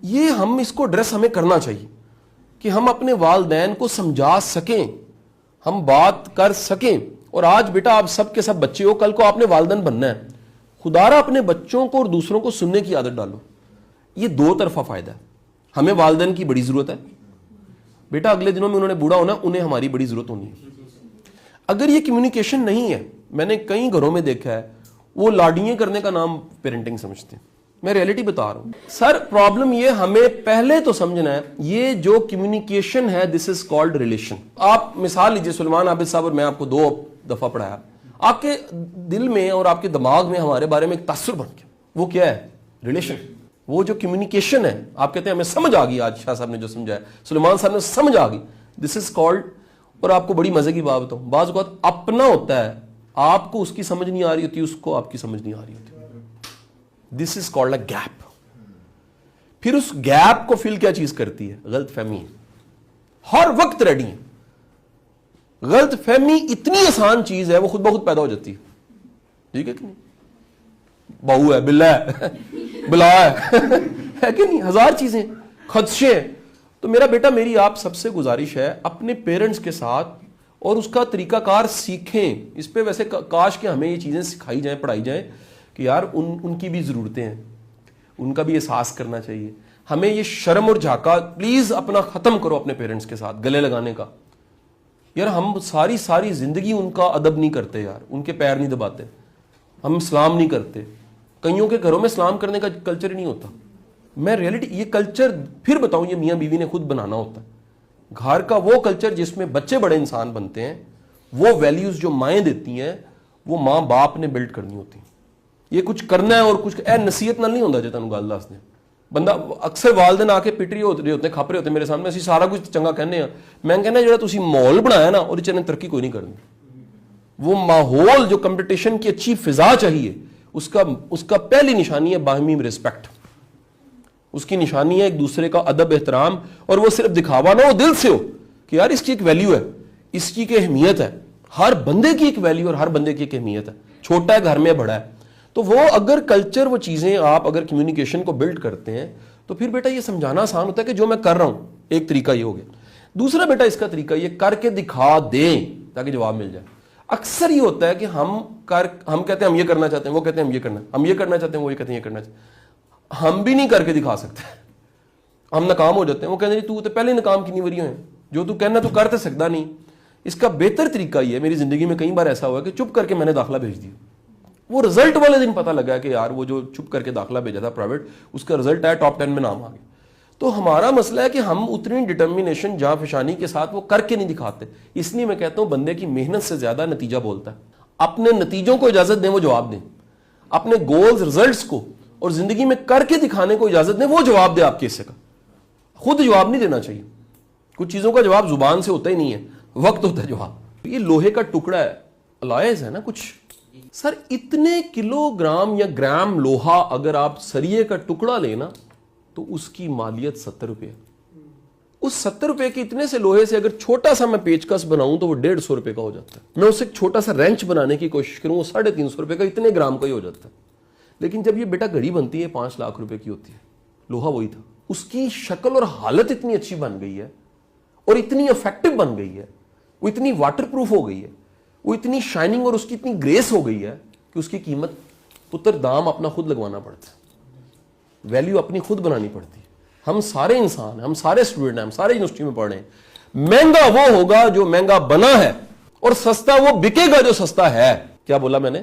یہ ہم اس کو ڈریس ہمیں کرنا چاہیے کہ ہم اپنے والدین کو سمجھا سکیں, ہم بات کر سکیں. اور آج بیٹا آپ سب کے سب بچے ہو, کل کو آپ نے والدین بننا ہے, خدارا اپنے بچوں کو اور دوسروں کو سننے کی عادت ڈالو. یہ دو طرفہ فائدہ ہے. ہمیں والدین کی بڑی ضرورت ہے بیٹا, اگلے دنوں میں انہوں نے بوڑھا ہونا, انہیں ہماری بڑی ضرورت ہونی ہے. اگر یہ کمیونیکیشن نہیں ہے, میں نے کئی گھروں میں دیکھا ہے وہ لاڈیاں کرنے کا نام پیرنٹنگ سمجھتے ہیں. میں ریئلٹی بتا رہا ہوں سر, پرابلم یہ ہمیں پہلے تو سمجھنا ہے یہ جو کمیونیکیشن ہے دس از کالڈ ریلیشن. آپ مثال لیجئے, سلمان عابد صاحب اور میں آپ کو 2 دفعہ پڑھایا, آپ کے دل میں اور آپ کے دماغ میں ہمارے بارے میں ایک تاثر بن گیا. وہ کیا ہے؟ ریلیشن. وہ جو کمیونیکیشن ہے, آپ کہتے ہیں ہمیں سمجھ آ گئی, آج شاہ صاحب نے جو سمجھایا, سلیمان صاحب نے سمجھ آ گئی, دس از کالڈ. اور آپ کو بڑی مزے کی بات بتاؤں, بعض اوقات اپنا ہوتا ہے, آپ کو اس کی سمجھ نہیں آ رہی ہوتی, اس کو آپ کی سمجھ نہیں آ رہی ہوتی. دس از کالڈ اے گیپ. پھر اس گیپ کو فل کیا چیز کرتی ہے؟ غلط فہمی. ہر وقت ریڈی ہے. غلط فہمی اتنی آسان چیز ہے, وہ خود بخود پیدا ہو جاتی ہے. ٹھیک ہے کہ نہیں؟ بہو ہے, بلا ہے, بلا ہے کہ نہیں, ہزار چیزیں, خدشے. تو میرا بیٹا, میری آپ سب سے گزارش ہے, اپنے پیرنٹس کے ساتھ اور اس کا طریقہ کار سیکھیں. اس پہ ویسے کاش کہ ہمیں یہ چیزیں سکھائی جائیں, پڑھائی جائیں کہ یار ان کی بھی ضرورتیں ہیں, ان کا بھی احساس کرنا چاہیے. ہمیں یہ شرم اور جھاکا پلیز اپنا ختم کرو اپنے پیرنٹس کے ساتھ گلے لگانے کا. یار ہم ساری زندگی ان کا ادب نہیں کرتے یار, ان کے پیر نہیں دباتے, ہم سلام نہیں کرتے. کئیوں کے گھروں میں سلام کرنے کا کلچر ہی نہیں ہوتا. میں ریئلٹی, یہ کلچر پھر بتاؤں, یہ میاں بیوی نے خود بنانا ہوتا ہے. گھر کا وہ کلچر جس میں بچے بڑے انسان بنتے ہیں, وہ ویلیوز جو مائیں دیتی ہیں وہ ماں باپ نے بلڈ کرنی ہوتی ہیں. یہ کچھ کرنا ہے اور کچھ نصیحت نال نہیں ہوتا. جو تمہیں گل دس دیں, بندہ اکثر والدین آ کے پٹ رہے ہوتے ہیں, کھپ رہے ہوتے ہیں میرے سامنے, اسی سارا کچھ چنگا کہنے ہیں. میں کہنا جڑا تسی ماحول بنایا نا, اور نے ترقی کوئی نہیں کرنی. وہ ماحول جو کمپٹیشن کی اچھی فضا چاہیے, اس کا پہلی نشانی ہے باہمی رسپیکٹ. اس کی نشانی ہے ایک دوسرے کا ادب احترام, اور وہ صرف دکھاوا نہ ہو, دل سے ہو کہ یار اس کی ایک ویلیو ہے, اس کی ایک اہمیت ہے. ہر بندے کی ایک ویلیو اور ہر بندے کی ایک اہمیت ہے, چھوٹا ہے گھر میں بڑا ہے. تو وہ اگر کلچر, وہ چیزیں آپ اگر کمیونیکیشن کو بلڈ کرتے ہیں تو پھر بیٹا یہ سمجھانا آسان ہوتا ہے کہ جو میں کر رہا ہوں. ایک طریقہ یہ ہو گیا. دوسرا بیٹا اس کا طریقہ یہ کر کے دکھا دیں تاکہ جواب مل جائے. اکثر یہ ہوتا ہے کہ ہم کہتے ہیں ہم یہ کرنا چاہتے ہیں, وہ کہتے ہیں ہم یہ کرنا چاہتے ہیں, وہ یہ کہتے ہیں یہ کرنا چاہتے ہیں. ہم بھی نہیں کر کے دکھا سکتے, ہم ناکام ہو جاتے ہیں. وہ کہتے ہیں تو پہلے ناکام کتنی وری ہوئے, جو تو کہنا تو کر سکتا نہیں. اس کا بہتر طریقہ یہ ہے, میری زندگی میں کئی بار ایسا ہوا کہ چپ کر کے میں نے داخلہ بھیج دیا. وہ رزلٹ والے دن پتہ لگا کہ یار وہ جو چپ کر کے داخلہ بھیجا تھا پرائیویٹ, اس کا رزلٹ آیا ٹاپ 10 میں نام آ گیا. تو ہمارا مسئلہ ہے کہ ہم اتنی ڈٹرمینیشن جہاں فشانی کے ساتھ وہ کر کے نہیں دکھاتے. اس لیے میں کہتا ہوں بندے کی محنت سے زیادہ نتیجہ بولتا ہے. اپنے نتیجوں کو اجازت دیں, وہ جواب دیں. اپنے گولز, ریزلٹس کو اور زندگی میں کر کے دکھانے کو اجازت دیں, وہ جواب دے آپ کے حصے کا. خود جواب نہیں دینا چاہیے. کچھ چیزوں کا جواب زبان سے ہوتا ہی نہیں ہے, وقت ہوتا ہے جواب. یہ لوہے کا ٹکڑا ہے, الائز ہے نا کچھ. سر اتنے کلو گرام یا گرام لوہا اگر آپ سریے کا ٹکڑا لینا تو اس کی مالیت 70 روپے. اس 70 روپے کے اتنے سے لوہے سے اگر چھوٹا سا میں پیچکس بناؤں تو وہ 150 روپے کا ہو جاتا ہے. میں اسے چھوٹا سا رینچ بنانے کی کوشش کروں, وہ 350 روپے کا, اتنے گرام کا ہی ہو جاتا ہے. لیکن جب یہ بیٹا گھڑی بنتی ہے 5 لاکھ روپے کی ہوتی ہے. لوہا وہی تھا, اس کی شکل اور حالت اتنی اچھی بن گئی ہے اور اتنی افیکٹو بن گئی ہے, وہ اتنی واٹر پروف ہو گئی ہے, وہ اتنی شائننگ اور اس کی اتنی گریس ہو گئی ہے کہ اس کی قیمت پتر دام اپنا خود لگوانا پڑتا ہے, ویلیو اپنی خود بنانی پڑتی ہے. ہم سارے انسان ہیں, ہم سارے اسٹوڈنٹ ہیں, ہم سارے یونیورسٹی میں پڑھ رہے ہیں. مہنگا وہ ہوگا جو مہنگا بنا ہے, اور سستا وہ بکے گا جو سستا ہے. کیا بولا میں نے؟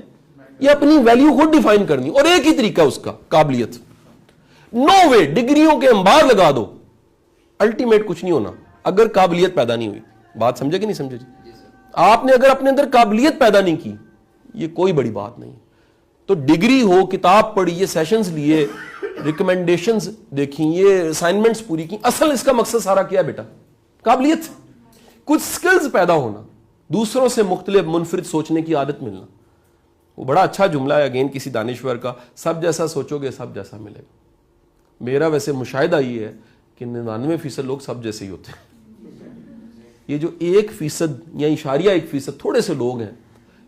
یہ اپنی ویلیو خود ڈیفائن کرنی, اور ایک ہی طریقہ اس کا, قابلیت. نو وے, ڈگریوں کے انبار لگا دو, الٹیمیٹ کچھ نہیں ہونا اگر قابلیت پیدا نہیں ہوئی. بات سمجھے کہ نہیں سمجھے جی؟ آپ نے اگر اپنے اندر قابلیت پیدا نہیں کی, یہ کوئی بڑی بات نہیں. تو ڈگری ہو, کتاب پڑھی, یہ سیشنز لیے, ریکمنڈیشنز دیکھیں, یہ اسائنمنٹس پوری کی, اصل اس کا مقصد سارا کیا ہے بیٹا؟ قابلیت, کچھ سکلز پیدا ہونا, دوسروں سے مختلف منفرد سوچنے کی عادت ملنا. وہ بڑا اچھا جملہ ہے اگین کسی دانشور کا, سب جیسا سوچو گے سب جیسا ملے گا. میرا ویسے مشاہدہ یہ ہے کہ 99% لوگ سب جیسے ہی ہوتے ہیں. یہ جو 1% یا 1% تھوڑے سے لوگ ہیں,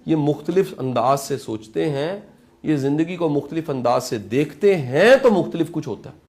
یہ مختلف انداز سے سوچتے ہیں, یہ زندگی کو مختلف انداز سے دیکھتے ہیں, تو مختلف کچھ ہوتا ہے.